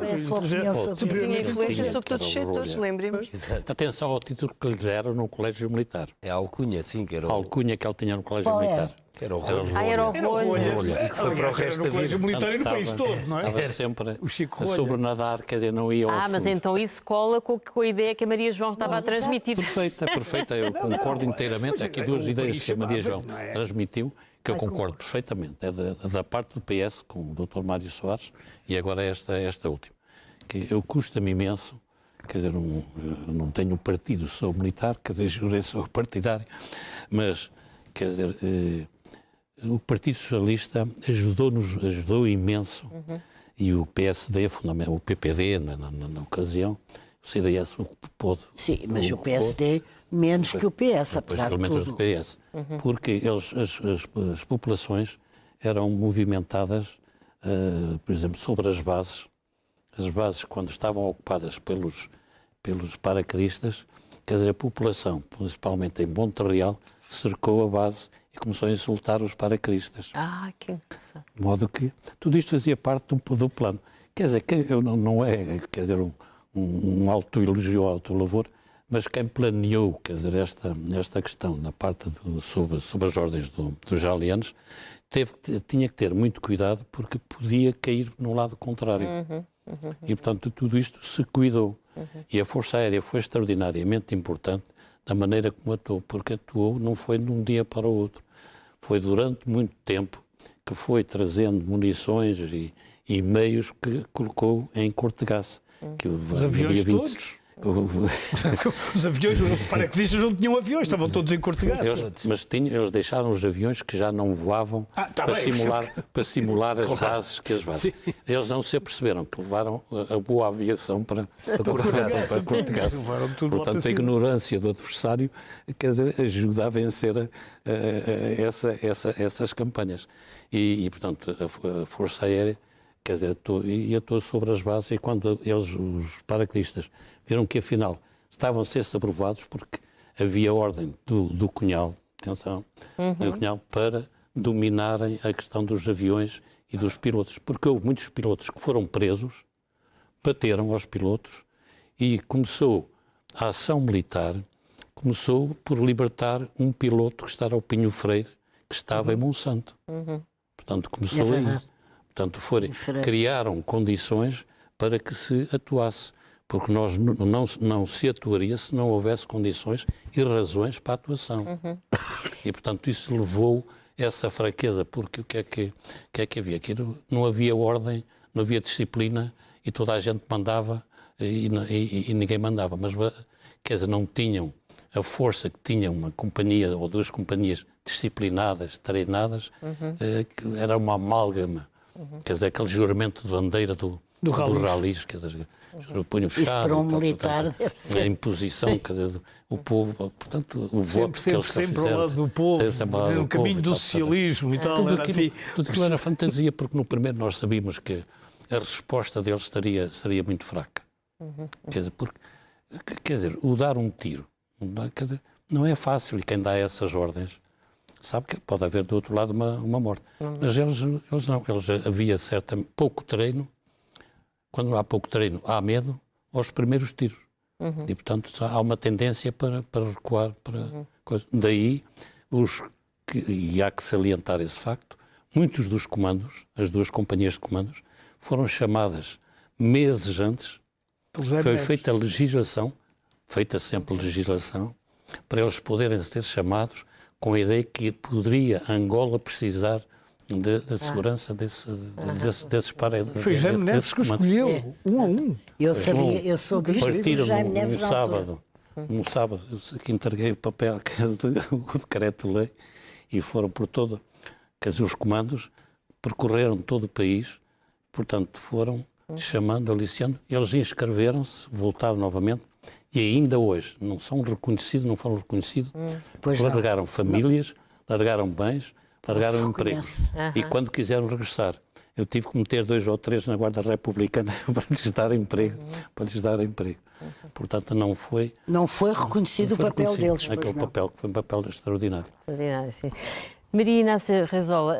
Tinha influência sobre todos os setores, lembremos. Atenção ao título que lhe deram no Colégio Militar. É a alcunha, sim. Que era a alcunha que ele tinha no Colégio Militar. Era o rolho. Era o rolho. E que foi para o resto da vida. Colégio Militar e no país todo, não é? Estava sempre a sobrenadar, quer dizer, não ia ao fundo. Mas então isso cola com a ideia que a Maria João estava a transmitir. Perfeita. Eu concordo inteiramente. Há aqui duas ideias que a Maria João transmitiu, que eu concordo perfeitamente. É da parte do PS, com o Dr. Mário Soares, e agora esta última. Que eu custa-me imenso, quer dizer, não tenho partido, sou militar, quer dizer, jurei, sou partidário, mas, quer dizer... O Partido Socialista ajudou imenso, e o PSD, o PPD, na ocasião, o CDS pôde... Sim, mas o PSD menos que o PS, apesar de tudo. O PS, porque as populações eram movimentadas, por exemplo, sobre as bases. As bases, quando estavam ocupadas pelos paraquedistas, quer dizer, a população, principalmente em Monte Real, cercou a base e começou a insultar os paraquedistas. Que interessante. De modo que tudo isto fazia parte do plano. Quer dizer, não é um auto-elogio, auto-louvor, mas quem planeou, quer dizer, esta questão na parte sob as ordens dos jalianos, tinha que ter muito cuidado, porque podia cair no lado contrário. E, portanto, tudo isto se cuidou. E a Força Aérea foi extraordinariamente importante da maneira como atuou, porque atuou não foi de um dia para o outro. Foi durante muito tempo que foi trazendo munições e meios que colocou em Cortegaz. Os aviões todos? Os aviões, os paraquedistas não tinham aviões, estavam todos encortegados. Mas eles deixaram os aviões que já não voavam para simular as bases que as bases. Sim. Eles não se aperceberam que levaram a boa aviação para cortegar-se. Portanto, a ignorância do adversário ajuda a vencer essas campanhas. E, portanto, a Força Aérea, quer dizer, ia todo sobre as bases, e quando eles, os paraquedistas, viram que afinal estavam a ser aprovados porque havia ordem do Cunhal, atenção, do Cunhal, para dominarem a questão dos aviões e dos pilotos, porque houve muitos pilotos que foram presos, bateram aos pilotos, e começou a ação militar, começou por libertar um piloto que estava ao Pinho Freire, que estava em Monsanto. Portanto, começou aí. Portanto, criaram condições para que se atuasse, porque nós não se atuaria se não houvesse condições e razões para a atuação. E, portanto, isso levou essa fraqueza, porque o que é que havia? Que não havia ordem, não havia disciplina, e toda a gente mandava e ninguém mandava. Mas, quer dizer, não tinham a força que tinha uma companhia ou duas companhias disciplinadas, treinadas, que era uma amálgama. Quer dizer, aquele juramento de bandeira do ralis, quer dizer, punho fechado. Isso para um militar deve ser. A imposição, quer dizer, o povo, portanto, o voto que eles sempre fizeram, ao lado do povo, no caminho do socialismo e tal. Tudo aquilo era fantasia, porque no primeiro nós sabíamos que a resposta deles seria muito fraca. Quer dizer, o dar um tiro, não é fácil, e quem dá essas ordens sabe que pode haver do outro lado uma morte. Mas eles não. Havia pouco treino. Quando há pouco treino, há medo aos primeiros tiros. E, portanto, há uma tendência para recuar. Daí, e há que salientar esse facto, muitos dos comandos, as duas companhias de comandos, foram chamadas meses antes. Foi feita legislação, feita legislação, para eles poderem ser chamados com a ideia que poderia Angola precisar de segurança desses paraquedistas. Foi Jaime Neves que o escolheu, um a um. Eu soube isto. Partiram um sábado, que entreguei o papel, que é o decreto-lei, e foram por todo, quer dizer, os comandos percorreram todo o país, portanto foram chamando, aliciando, eles inscreveram-se, voltaram novamente, e ainda hoje não foram reconhecidos, largaram famílias, largaram bens, largaram empregos. E quando quiseram regressar, eu tive que meter 2 ou 3 na Guarda Republicana para lhes dar emprego. Portanto, não foi reconhecido o papel deles. Aquele papel que foi um papel extraordinário. Extraordinário, sim. Maria Inácia Rezola,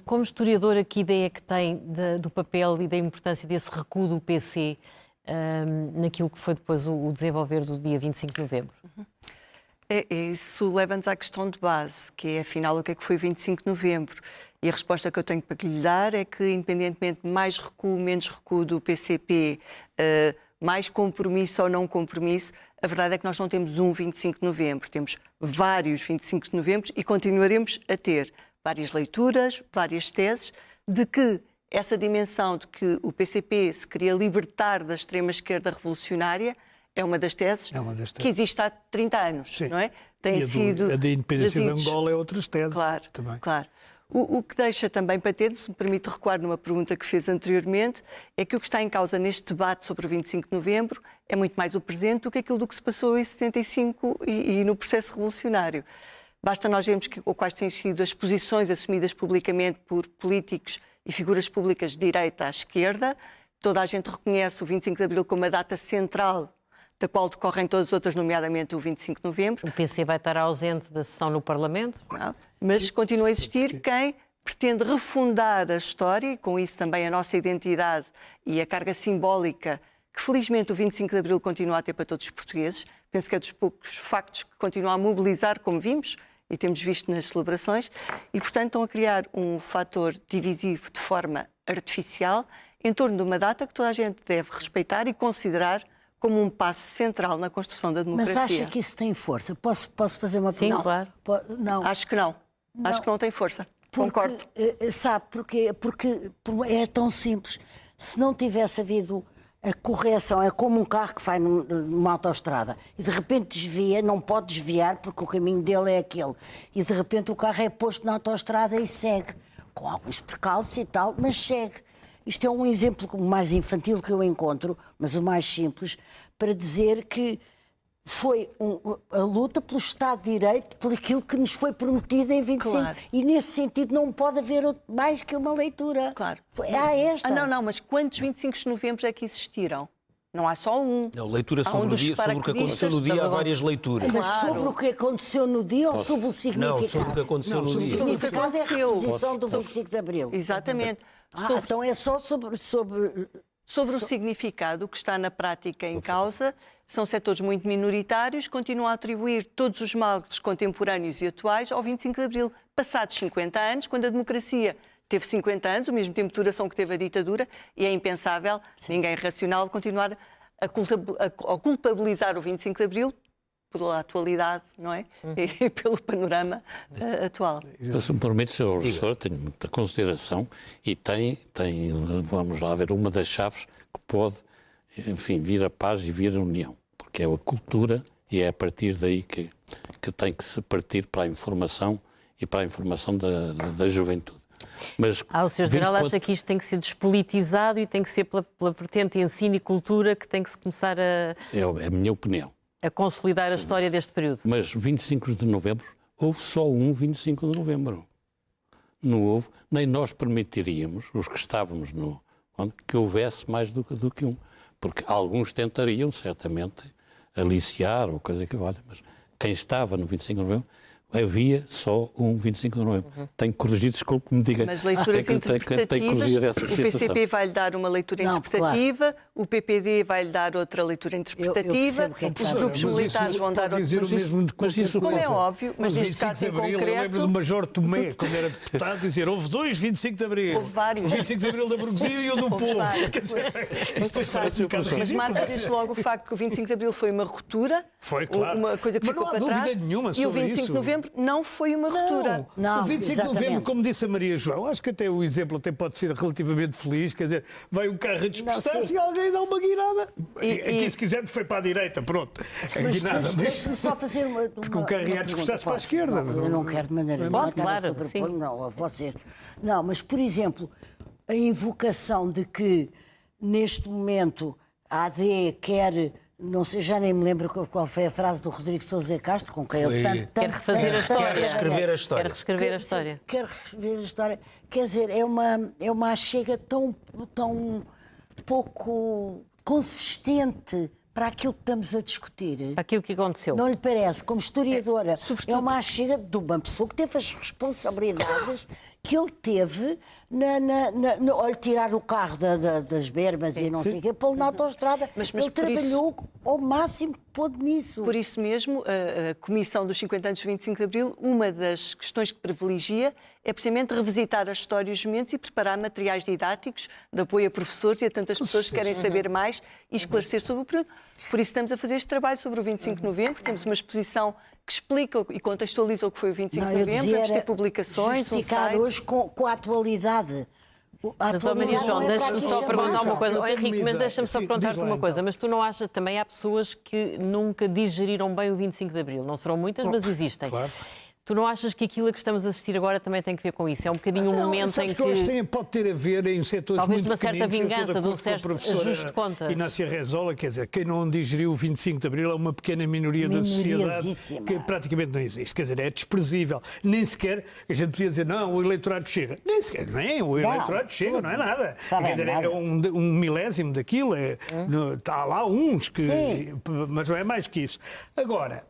como historiadora, que ideia que tem do papel e da importância desse recuo do PC naquilo que foi depois o desenvolver do dia 25 de novembro? Isso leva-nos à questão de base, que é, afinal, o que é que foi 25 de novembro? E a resposta que eu tenho para lhe dar é que, independentemente de mais recuo, menos recuo do PCP, mais compromisso ou não compromisso, a verdade é que nós não temos um 25 de novembro, temos vários 25 de novembro e continuaremos a ter várias leituras, várias teses, de que essa dimensão de que o PCP se queria libertar da extrema-esquerda revolucionária é uma das teses que existe há 30 anos, não é? A da independência de Angola é outras teses. Também. Claro. O que deixa também patente, se me permite recuar numa pergunta que fez anteriormente, é que o que está em causa neste debate sobre o 25 de novembro é muito mais o presente do que aquilo do que se passou em 75 e no processo revolucionário. Basta nós vermos quais têm sido as posições assumidas publicamente por políticos e figuras públicas de direita à esquerda. Toda a gente reconhece o 25 de abril como a data central da qual decorrem todas as outras, nomeadamente o 25 de novembro. O PC vai estar ausente da sessão no Parlamento? Não, mas continua a existir quem pretende refundar a história, e com isso também a nossa identidade e a carga simbólica que, felizmente, o 25 de abril continua a ter para todos os portugueses. Penso que é dos poucos factos que continuam a mobilizar, como vimos, e temos visto nas celebrações, e, portanto, estão a criar um fator divisivo de forma artificial em torno de uma data que toda a gente deve respeitar e considerar como um passo central na construção da democracia. Mas acha que isso tem força? Posso fazer uma pergunta? Sim, claro. Não. Acho que não. Acho que não tem força. Concordo. Sabe porquê? Porque é tão simples. Se não tivesse havido A correção é como um carro que vai numa autoestrada e de repente desvia, não pode desviar porque o caminho dele é aquele. E de repente o carro é posto na autoestrada e segue, com alguns percalços e tal, mas segue. Isto é um exemplo mais infantil que eu encontro, mas o mais simples, para dizer que foi a luta pelo Estado de Direito, por aquilo que nos foi prometido em 25. Claro. E nesse sentido não pode haver mais que uma leitura. Claro. Há esta. Não, mas quantos 25 de novembro é que existiram? Não há só um. Não, leitura Há sobre, um o dos dia, sobre o que aconteceu no dia, há várias leituras. Mas Claro. sobre o que aconteceu no dia ou sobre o significado? Não, sobre o que aconteceu no O dia. significado é a Aconteceu. reposição do 25 de Abril. Exatamente. Então é só sobre... Sobre o significado, o que está na prática em causa, são setores muito minoritários, continuam a atribuir todos os males contemporâneos e atuais ao 25 de Abril. Passados 50 anos, quando a democracia teve 50 anos, o mesmo tempo de duração que teve a ditadura, e é impensável, ninguém racional, continuar a culpabilizar o 25 de Abril pela atualidade, não é? E pelo panorama atual. Se me permite, Sr. Professor, tenho muita consideração e tem, vamos lá ver, uma das chaves que pode, enfim, vir a paz e vir a união, porque é a cultura e é a partir daí que tem que se partir para a informação e para a informação da juventude. Mas, o Sr. General acha que isto tem que ser despolitizado e tem que ser pela vertente ensino e cultura que tem que se começar é a minha opinião. a consolidar a história deste período? Mas 25 de novembro, houve só um 25 de novembro. Não houve, nem nós permitiríamos, os que estávamos que houvesse mais do que um. Porque alguns tentariam, certamente, aliciar ou coisa que valha, mas quem estava no 25 de novembro, havia só um 25 de novembro. Tenho que corrigir, desculpe que me diga. Mas leituras interpretativas, o PCP vai-lhe dar uma leitura interpretativa, claro. O PPD vai-lhe dar outra leitura interpretativa, os grupos militares vão dar outra. Mas isso como é óbvio, mas neste caso em concreto... Eu lembro do Major Tomé, quando era deputado, dizer houve dois 25 de Abril. Houve vários. O 25 de Abril da burguesia e o do povo. Mas marca desde logo o facto que o 25 de Abril foi uma ruptura, foi, claro. Uma coisa que ficou para trás, e o 25 de novembro não foi uma ruptura. Não, o 25 de novembro, como disse a Maria João, acho que até o exemplo até pode ser relativamente feliz, quer dizer, vai um carro a dispersar-se e alguém dá uma guinada. Aqui, se quiser, foi para a direita, pronto. Mas deixe-me só fazer uma porque o carro ia dispersar-se para a esquerda. Não, eu não quero de maneira nenhuma estar a sobrepor, não, a vocês. Não, mas, por exemplo, a invocação de que, neste momento, a AD quer... Não sei, já nem me lembro qual foi a frase do Rodrigo Sousa Castro, com quem ele tanto... Quer refazer a história. Quer reescrever a história. Quer reescrever a história. Quer reescrever a história. Quer dizer, é uma achega tão pouco consistente para aquilo que estamos a discutir. Para aquilo que aconteceu. Não lhe parece? Como historiadora, é uma achega de uma pessoa que teve as responsabilidades que ele teve ao tirar o carro das bermas e não sei o quê, pô-lo na autoestrada. Mas ele trabalhou ao máximo que pôde nisso. Por isso mesmo, a Comissão dos 50 anos de 25 de Abril, uma das questões que privilegia é precisamente revisitar a história e os momentos e preparar materiais didáticos de apoio a professores e a tantas pessoas que querem saber mais e esclarecer sobre o período. Por isso estamos a fazer este trabalho sobre o 25 de novembro. Temos uma exposição que explica e contextualiza o que foi o 25 de novembro. Vamos ter publicações, um site. Hoje com a atualidade. Mas, Maria João, deixa-me só perguntar uma coisa. Henrique, mas deixa-me só perguntar-te uma coisa. Mas tu não achas também há pessoas que nunca digeriram bem o 25 de Abril? Não serão muitas, mas existem. Claro. Tu não achas que aquilo a que estamos a assistir agora também tem que ver com isso? É um bocadinho um momento em que... Eu acho que pode ter a ver em setores talvez muito uma certa vingança, de um certo ajuste de contas. Inácia Rezola, quer dizer, quem não digeriu o 25 de Abril é uma pequena minoria da sociedade que praticamente não existe. Quer dizer, é desprezível. Nem sequer, a gente podia dizer, não, o eleitorado chega. Nem sequer, nem o eleitorado chega, não é nada. Quer dizer, é um milésimo daquilo. Há lá uns que... Sim. Mas não é mais que isso. Agora...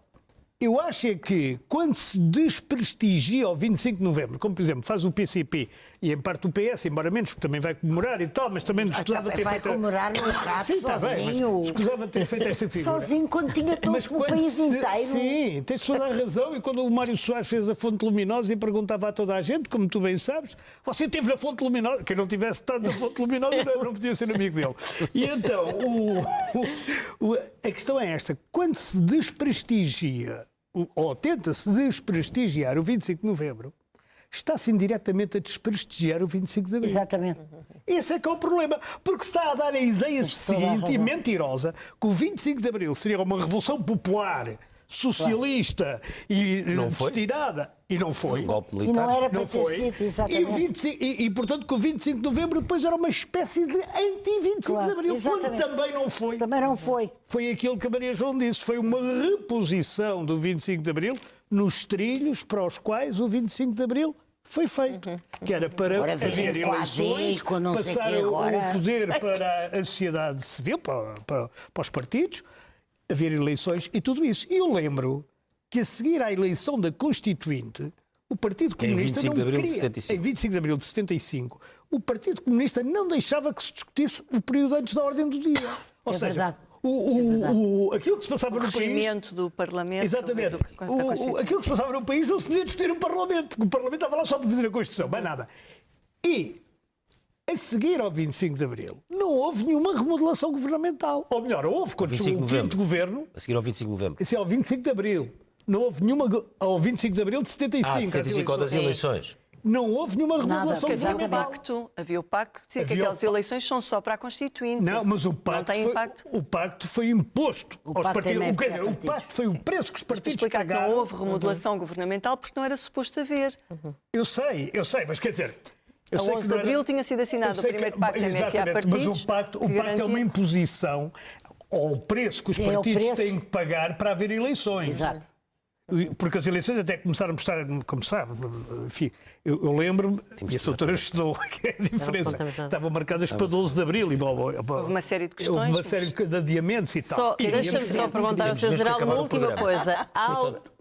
Eu acho é que, quando se desprestigia o 25 de novembro, como, por exemplo, faz o PCP e, em parte, o PS, embora menos, porque também vai comemorar e tal, mas também escusava ter feito... Vai comemorar no rato sozinho. Escusava ter feito esta figura. Sozinho, quando tinha todo o país inteiro. Sim, tens toda a razão. E quando o Mário Soares fez a Fonte Luminosa e perguntava a toda a gente, como tu bem sabes, você esteve na Fonte Luminosa? Quem não tivesse estado na Fonte Luminosa não podia ser amigo dele. E então, a questão é esta. Quando se desprestigia ou tenta-se desprestigiar o 25 de novembro, está-se indiretamente a desprestigiar o 25 de Abril. Exatamente. Esse é que é o problema, porque se está a dar a ideia seguinte e mentirosa que o 25 de Abril seria uma revolução popular, socialista e destinada, e não foi. Um golpe E militar. não era para Não ter foi. sido, exatamente. E, portanto, que o 25 de Novembro depois era uma espécie de anti-25 Claro, de Abril, quando exatamente. também não foi. Também não foi. Foi aquilo que a Maria João disse, foi uma reposição do 25 de Abril nos trilhos para os quais o 25 de Abril foi feito. Que era para Agora haver vem com a eleições, Zico, não sei passar quê agora. o poder para a sociedade civil, para os partidos, haver eleições e tudo isso. E eu lembro que a seguir à eleição da Constituinte, o Partido Comunista 25 de não abril de queria, 75. em 25 de abril de 75, o Partido Comunista não deixava que se discutisse o período antes da ordem do dia. Ou seja, verdade. aquilo que se passava no país... regimento do Parlamento. Exatamente. Aquilo que se passava no país não se podia discutir no Parlamento, porque o Parlamento estava lá só para fazer a Constituição, mais nada. E, a seguir ao 25 de Abril, não houve nenhuma remodelação governamental. Ou melhor, houve quando 25 chegou o de novembro. quinto governo, A seguir ao 25 de novembro. esse é ao 25 de Abril. Não houve nenhuma... Ao 25 de Abril de 75. De 75 ou das eleições. Não houve nenhuma remodelação Havia o governamental. pacto. Havia o pacto que dizia que Havia o aquelas eleições são só para a Constituinte. Não, mas o Não pacto, tem foi, impacto. o pacto foi imposto O aos pacto partidos. também Quer dizer, foi a o partidos. pacto foi o preço que os Para partidos explicar que não pagaram. houve remodelação governamental porque não era suposto haver. Eu sei, mas quer dizer... Eu A sei 11 que de não era- abril tinha sido assinado eu sei o primeiro pacto da MFA exatamente, partidos. mas o pacto que é uma garantia- imposição ao preço que os É o partidos preço. têm que pagar para haver eleições. Exato. Porque as eleições até começaram a estar, como sabe, enfim, eu lembro-me, e a doutora estudou, que é a diferença, apontamos nada. estavam marcadas para 12 de Abril. E, Houve uma série de questões. Houve uma série de adiamentos e tal. Só, E deixa-me só perguntar ao Sr. Temos que General acabar uma o última programa. coisa. Portanto,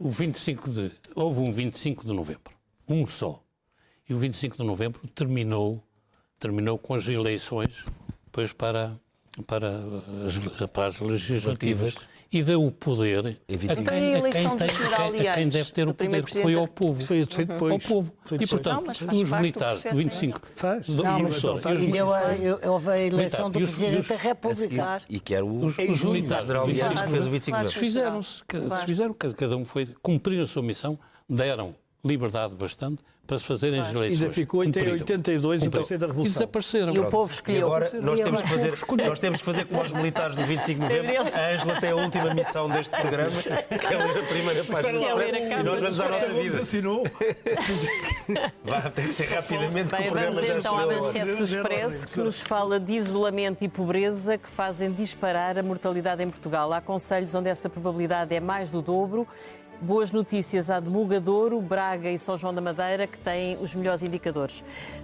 houve um 25 de novembro, um só. E o 25 de novembro terminou com as eleições depois para as legislativas e deu o poder Em a 25. quem, Então, e a a quem eleição tem, do general a quem antes, deve ter do o poder, primeiro que foi ao povo. Foi depois. Ao povo. Foi E, depois. portanto, Não, mas faz os parte do militares, processo, do 25... Faz. do- Não, e mas os- e os houve a eleição do E os- Presidente da A República. seguir, e que era o Os militares general Lianes que fez o 25 de Claro. novembro. fizeram, cada um foi cumprir a sua missão, deram liberdade bastante para se fazerem as eleições. Ainda ficou até Cumpriram. 82 o preço da E Revolução. desapareceram. E o povo E escolheu. agora nós E temos, que agora? fazer, nós temos que fazer como os militares do 25 de novembro. A Ângela tem a última missão deste programa, que é ler a primeira página do Espera lá. Expresso, É ler a e nós vamos à nossa vida. Assinou. Vai ter que ser rapidamente, que Bem, o programa vamos já então à chegou. manchete do Expresso, que nos fala de isolamento e pobreza que fazem disparar a mortalidade em Portugal. Há concelhos onde essa probabilidade é mais do dobro. Boas notícias há de Mugadouro, Braga e São João da Madeira, que têm os melhores indicadores.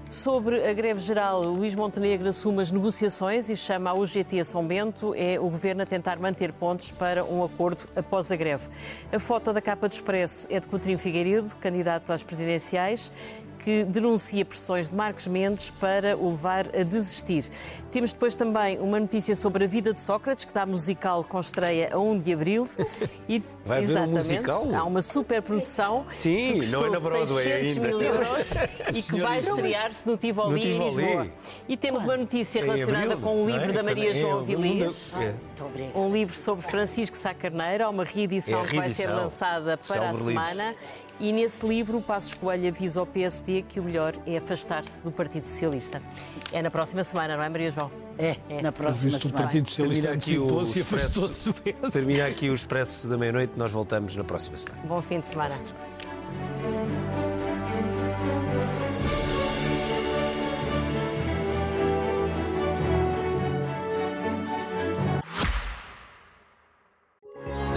Sobre a greve geral, Luís Montenegro assume as negociações e chama a UGT a São Bento. É o governo a tentar manter pontos para um acordo após a greve. A foto da capa do Expresso é de Coutinho Figueiredo, candidato às presidenciais, que denuncia pressões de Marcos Mendes para o levar a desistir. Temos depois também uma notícia sobre a vida de Sócrates, que dá musical com estreia a 1 de abril. E, Vai haver um exatamente, musical? há uma superprodução Sim, que não é na custou Broadway 600 ainda. mil euros e que vai estrear-se no Tivoli, No em Tivoli. Lisboa. E temos uma notícia Em relacionada abril, com um não é? livro da Maria É, João é, Avilés. Muito obrigada. Um livro sobre Francisco Sá Carneiro, há uma reedição É a que vai ser reedição. lançada para a Célebre livro. semana. E nesse livro, o Passos Coelho avisa ao PSD que o melhor é afastar-se do Partido Socialista. É na próxima semana, não é, Maria João? É, na próxima Visto o semana. Partido Socialista Termina aqui o antecipou-se e Expresso. afastou-se do PS. Termina aqui o Expresso da meia-noite, nós voltamos na próxima semana. Bom fim de semana.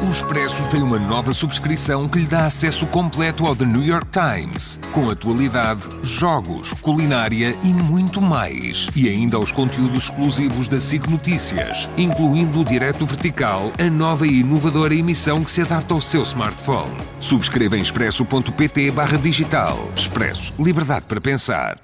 O Expresso tem uma nova subscrição que lhe dá acesso completo ao The New York Times, com atualidade, jogos, culinária e muito mais. E ainda aos conteúdos exclusivos da SIC Notícias, incluindo o Direto Vertical, a nova e inovadora emissão que se adapta ao seu smartphone. Subscreva em expresso.pt/digital. Expresso. Liberdade para pensar.